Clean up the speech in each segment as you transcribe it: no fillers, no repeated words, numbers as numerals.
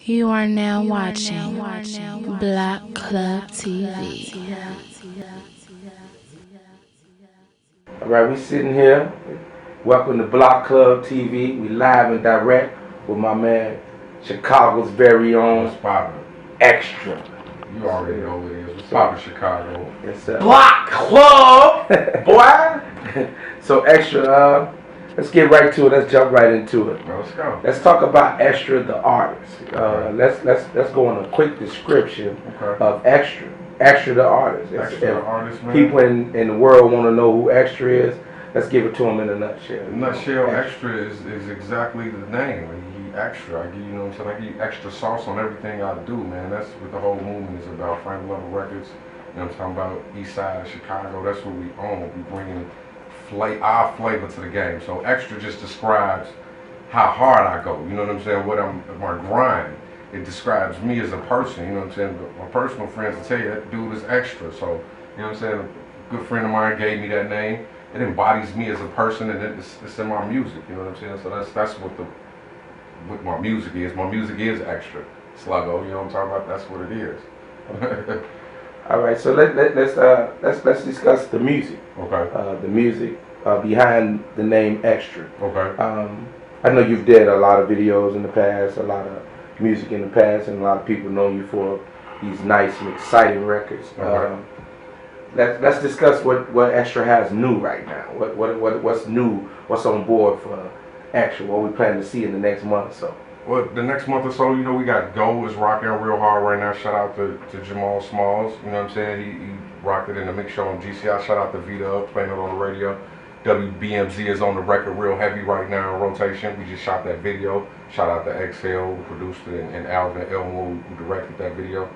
You are now watching Blok Club TV. All right, we sitting here. Welcome to Blok Club TV. We live and direct with my man, Chicago's very own What's poppin'? Xxtra. You already know what it is. What's poppin', Chicago? Yes, sir. Blok Club, boy. So Xxtra, let's get right to it. Let's jump right into it. Let's go. Let's talk about Xxtra, the artist. Let's go on a quick description of Xxtra. Xxtra, the artist. Xxtra, the artist, man. People in the world want to know who Xxtra is. Let's give it to them in a nutshell. In a nutshell, Xxtra is exactly the name. He extra. I give you know what I'm saying. I give you extra sauce on everything I do, man. That's what the whole movement is about. Frank Level Records. You know what I'm talking about? East side of Chicago. That's what we own. We bringing our flavor to the game. So Xxtra just describes how hard I go. You know what I'm saying? My grind. It describes me as a person. You know what I'm saying? But my personal friends will tell you that dude is Xxtra. So you know what I'm saying? A good friend of mine gave me that name. It embodies me as a person, and it's in my music. You know what I'm saying? So that's what my music is. My music is Xxtra. Sluggo. You know what I'm talking about? That's what it is. All right, so let's discuss the music. Okay. The music behind the name Xxtra. Okay. I know you've did a lot of videos in the past, a lot of music in the past, and a lot of people know you for these nice and exciting records. Okay. Let's discuss what Xxtra has new right now. What's new? What's on board for Xxtra? What we plan to see in the next month or so? Well, the next month or so, you know, we got Go is rocking real hard right now. Shout out to Jamal Smalls. You know what I'm saying? He rocked it in the mix show on GCI. Shout out to Vita up, playing it on the radio. WBMZ is on the record real heavy right now in rotation. We just shot that video. Shout out to XL, who produced it, and Alvin Elmo, who directed that video.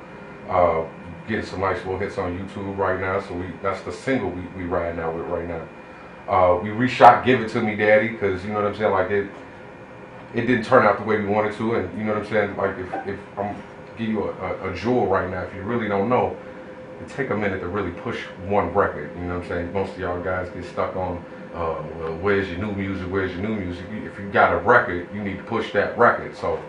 Getting some nice little hits on YouTube right now. So that's the single we riding out with right now. We reshot Give It To Me Daddy, because you know what I'm saying, like it didn't turn out the way we wanted to, and you know what I'm saying, like if I'm give you a jewel right now, if you really don't know, it take a minute to really push one record. You know what I'm saying? Most of y'all guys get stuck on well, where's your new music, where's your new music. If you got a record, you need to push that record. So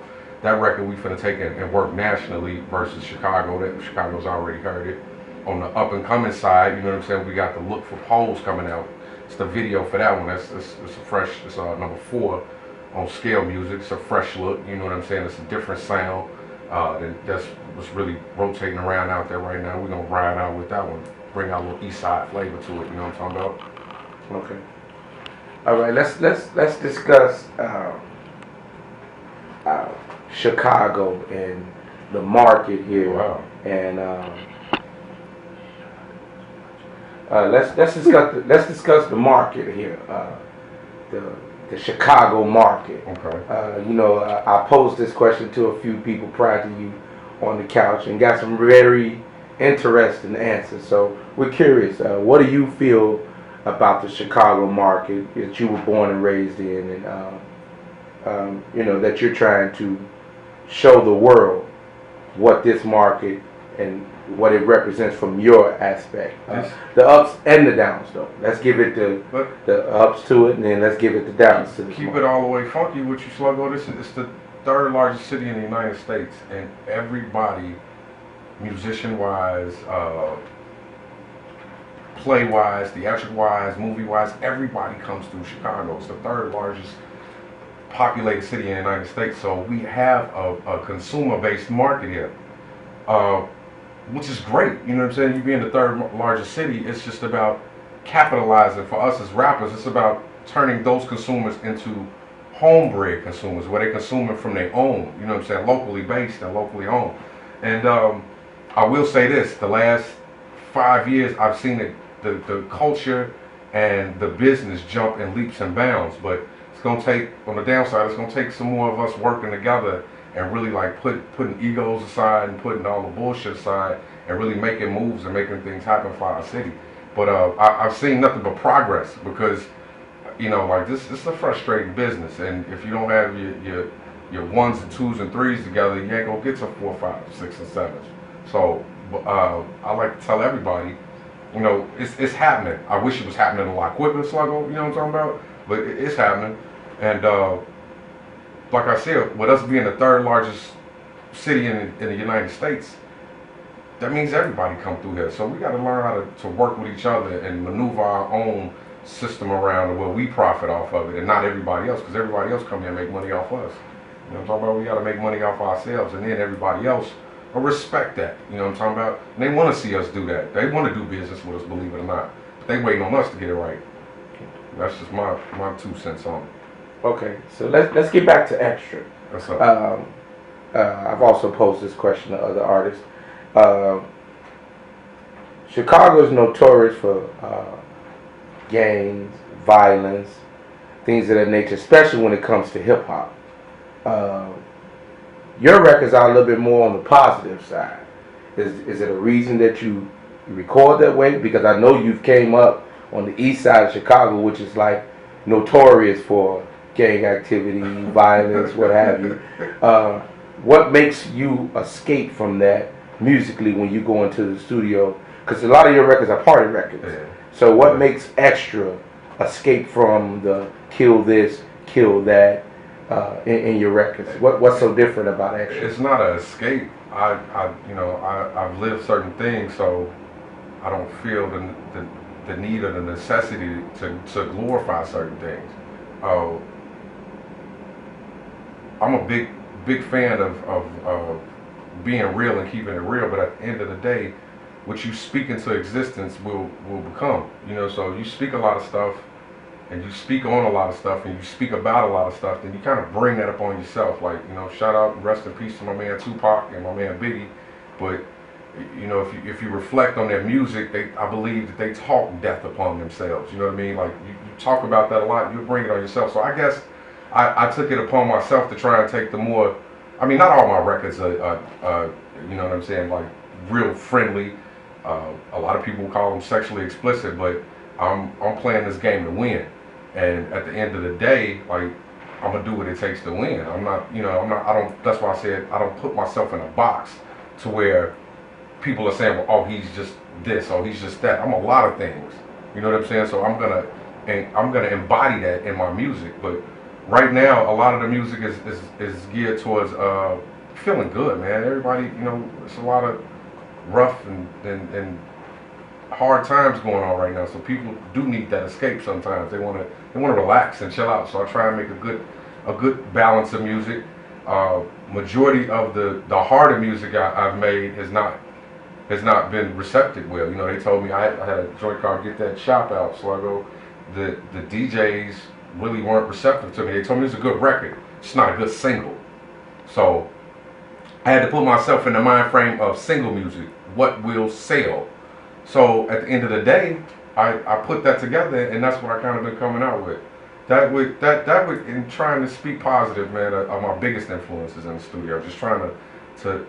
that record we finna take and work nationally versus Chicago. That Chicago's already heard it. On the up and coming side, you know what I'm saying, we got the Look for Poles coming out. It's the video for that one. It's a fresh, it's number 4 on Scale Music. It's a fresh look, you know what I'm saying? It's a different sound. That's what's really rotating around out there right now. We're gonna ride out with that one, bring our little east side flavor to it, you know what I'm talking about? Okay. All right, let's discuss Chicago and the market here. Wow. And let's discuss the market here. The Chicago market. Okay. You know, I posed this question to a few people prior to you on the couch and got some very interesting answers. So we're curious. What do you feel about the Chicago market that you were born and raised in, and you know, that you're trying to show the world what this market and what it represents from your aspect. The ups and the downs, though. Let's give it the ups to it, and then let's give it the downs to the keep it all the way funky with you, Sluggo. It's the 3rd largest city in the United States, and everybody, musician-wise, play-wise, theatric-wise, movie-wise, everybody comes through Chicago. It's the 3rd largest populated city in the United States, so we have a consumer-based market here, which is great. You know what I'm saying? You being the 3rd largest city, it's just about capitalizing. For us as rappers, it's about turning those consumers into homebred consumers, where they consume it from their own, you know what I'm saying, locally based and locally owned. And I will say this, the last 5 years, I've seen the culture and the business jump in leaps and bounds, but it's gonna take, on the downside, it's gonna take some more of us working together and really like putting egos aside and putting all the bullshit aside and really making moves and making things happen for our city. But I've seen nothing but progress, because you know, like this is a frustrating business, and if you don't have your 1s and 2s and 3s together, you ain't gonna get to 4, 5, 6, and 7s. So I like to tell everybody, you know, it's happening. I wish it was happening a lot quicker, Sluggo, you know what I'm talking about? But it's happening. And like I said, with us being the 3rd largest city in the United States, that means everybody come through here. So we got to learn how to work with each other and maneuver our own system around where we profit off of it, and not everybody else, because everybody else come here and make money off us. You know what I'm talking about? We got to make money off ourselves, and then everybody else will respect that. You know what I'm talking about? And they want to see us do that. They want to do business with us, believe it or not. They waiting on us to get it right. That's just my 2 cents on it. Okay, so let's get back to Xxtra. What's up? I've also posed this question to other artists. Chicago is notorious for gangs, violence, things of that nature, especially when it comes to hip hop. Your records are a little bit more on the positive side. Is it a reason that you record that way? Because I know you've came up on the east side of Chicago, which is like notorious for gang activity, violence, what have you. What makes you escape from that musically when you go into the studio? Because a lot of your records are party records. Yeah. So what makes Xxtra escape from the kill this, kill that in your records? What's so different about Xxtra? It's not an escape. I've lived certain things, so I don't feel the need or the necessity to glorify certain things. I'm a big fan of being real and keeping it real, but at the end of the day, what you speak into existence will become. You know, so you speak a lot of stuff, and you speak on a lot of stuff, and you speak about a lot of stuff, then you kind of bring that upon yourself. Like, you know, shout out and rest in peace to my man Tupac and my man Biggie. But you know, if you reflect on their music, I believe that they talk death upon themselves. You know what I mean? Like you talk about that a lot, you bring it on yourself. So I guess I took it upon myself to try and take the more. I mean, not all my records are you know what I'm saying, like real friendly. A lot of people call them sexually explicit, but I'm playing this game to win. And at the end of the day, like, I'm gonna do what it takes to win. I'm not, I don't. That's why I said I don't put myself in a box to where people are saying, well, oh, he's just this, oh, he's just that. I'm a lot of things. You know what I'm saying? So I'm gonna embody that in my music. But right now, a lot of the music is geared towards feeling good, man. Everybody, you know, it's a lot of rough and hard times going on right now, so people do need that escape sometimes. They want to relax and chill out. So I try and make a good balance of music. Majority of the harder music I've made has not been receptive well. You know, they told me I had a joint called Get That Shop Out, so I go, the DJs really weren't receptive to me. They told me it's a good record, it's not a good single. So I had to put myself in the mind frame of single music, what will sell. So at the end of the day, I put that together, and that's what I kind of been coming out with. That would in trying to speak positive, man, are my biggest influences in the studio. Just trying to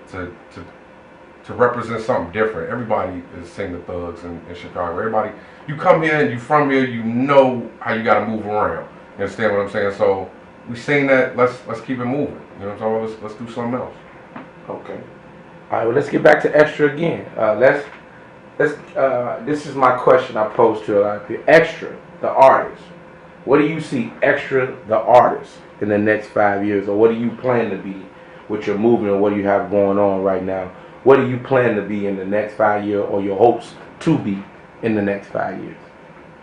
represent something different. Everybody is seeing the thugs in Chicago. Everybody, you come here and you from here, you know how you got to move around. You understand what I'm saying? So we seen that. Let's keep it moving. You know what I'm saying? Let's do something else. Okay. All right. Well, let's get back to Xxtra again. This is my question I pose to a lot of people. Xxtra, the artist. What do you see Xxtra, the artist, in the next 5 years, or what do you plan to be with your movement, and what do you have going on right now? What do you plan to be in the next 5 years, or your hopes to be in the next 5 years?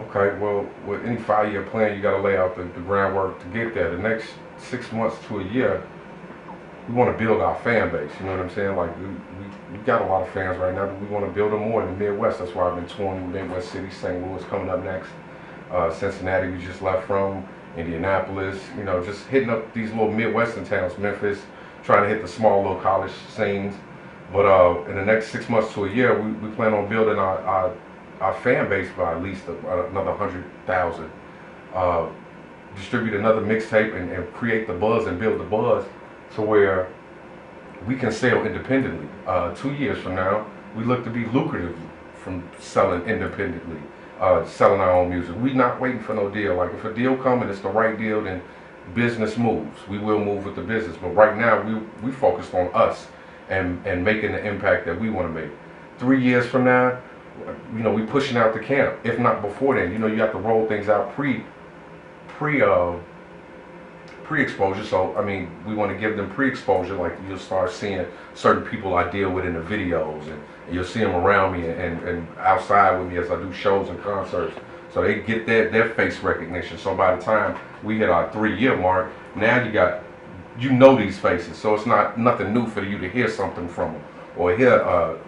Okay, well, with any 5-year plan, you got to lay out the groundwork to get there. The next 6 months to a year, we want to build our fan base. You know what I'm saying? Like we got a lot of fans right now, but we want to build them more in the Midwest. That's why I've been touring Midwest cities. St. Louis coming up next. Cincinnati we just left from. Indianapolis. You know, just hitting up these little Midwestern towns. Memphis, trying to hit the small little college scenes. But in the next 6 months to a year, we plan on building our fan base by at least another 100,000. Distribute another mixtape and create the buzz and build the buzz to where we can sell independently. 2 years from now, we look to be lucrative from selling independently, selling our own music. We're not waiting for no deal. Like, if a deal comes and it's the right deal, then business moves. We will move with the business. But right now, we focused on us and making the impact that we want to make. 3 years from now, you know, we pushing out the camp. If not before then, you know, you have to roll things out pre pre-exposure. So I mean, we want to give them pre-exposure. Like you'll start seeing certain people I deal with in the videos, and you'll see them around me and outside with me as I do shows and concerts. So they get their face recognition. So by the time we hit our 3-year mark, now you know these faces. So it's not nothing new for you to hear something from them or hear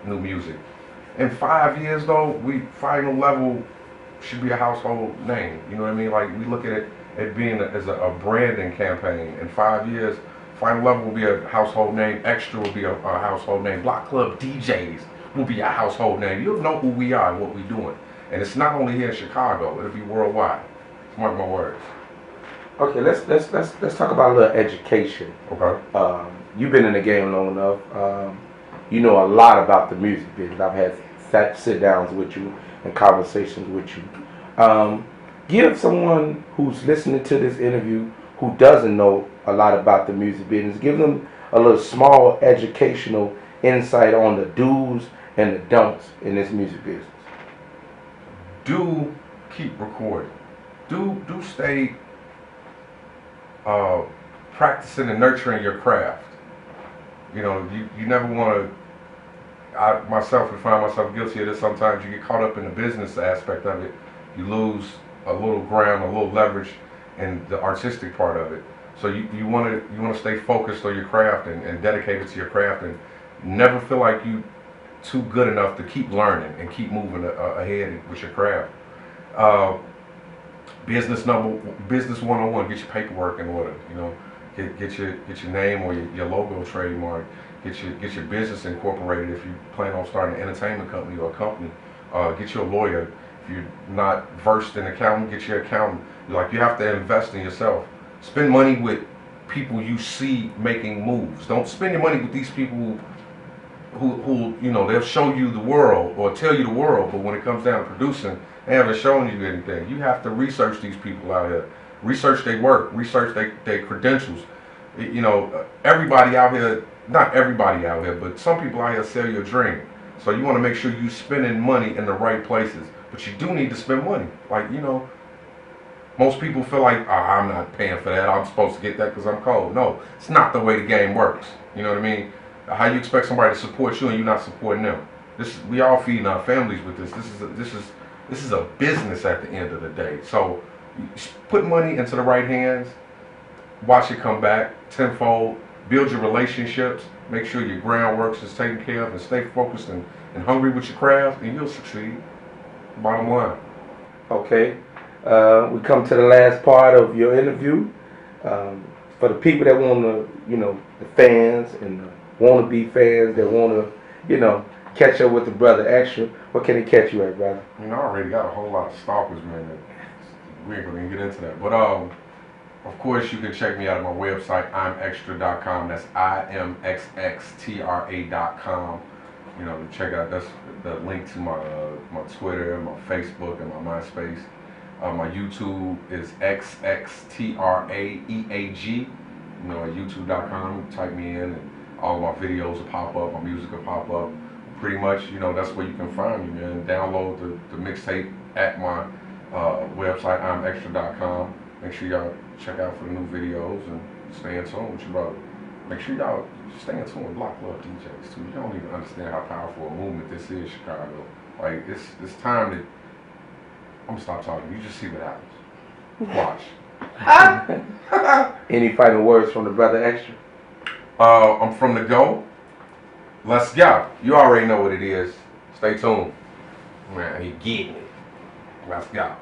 new music. In 5 years though, Final Level should be a household name. You know what I mean? Like we look at it being as a branding campaign. In 5 years, Final Level will be a household name. Xxtra will be a household name. BlokClubDJs will be a household name. You'll know who we are and what we're doing. And it's not only here in Chicago; it'll be worldwide. Mark my words. Okay, let's talk about a little education. Okay. You've been in the game long enough. You know a lot about the music business. I've had sit downs with you and conversations with you. Give someone who's listening to this interview who doesn't know a lot about the music business, give them a little small educational insight on the do's and the don'ts in this music business. Do keep recording. Do stay practicing and nurturing your craft. You know, you never want to. I myself would find myself guilty of this sometimes. You get caught up in the business aspect of it. You lose a little ground, a little leverage in the artistic part of it. So you want to stay focused on your craft and dedicated to your craft, and never feel like you too good enough to keep learning and keep moving ahead with your craft. Business 101. Get your paperwork in order. You know, get your name or your logo trademark. Get your business incorporated if you plan on starting an entertainment company or a company. Get your lawyer. If you're not versed in accounting, get your accountant. Like, you have to invest in yourself. Spend money with people you see making moves. Don't spend your money with these people who you know, they'll show you the world or tell you the world, but when it comes down to producing, they haven't shown you anything. You have to research these people out here. Research their work. Research their credentials. You know, everybody out here, not everybody out here, but some people out here sell your dream. So you want to make sure you're spending money in the right places. But you do need to spend money. Like, you know, most people feel like, oh, I'm not paying for that. I'm supposed to get that because I'm cold. No, it's not the way the game works. You know what I mean? How you expect somebody to support you and you're not supporting them? We all feeding our families with this. This is a business at the end of the day. So put money into the right hands. Watch it come back tenfold. Build your relationships. Make sure your groundwork is taken care of, and stay focused and hungry with your craft, and you'll succeed. Bottom line. Okay. We come to the last part of your interview. For the people that want to, you know, the fans and the wanna-be fans that want to, you know, catch up with the brother Xxtra, what can they catch you at, brother? I mean, I already got a whole lot of stalkers, man. We ain't gonna get into that. But of course, you can check me out at my website, imxxtra.com. That's imxxtra.com. You know, check out, that's the link to my Twitter, my Facebook, and my MySpace. My YouTube is XXTRAEAG. You know, at youtube.com. Type me in, and all my videos will pop up. My music will pop up. Pretty much, you know, that's where you can find me, man. Download the mixtape at my website, imxxtra.com. Make sure y'all check out for the new videos and stay in tune with your brother. Make sure y'all stay in tune with BlokClubDJs too. You don't even understand how powerful a movement this is, Chicago. Like, it's time that I'm gonna stop talking. You just see what happens. Watch. Any final words from the brother Xxtra? I'm from the go. Let's go. You already know what it is. Stay tuned. Man, he getting it. Let's go.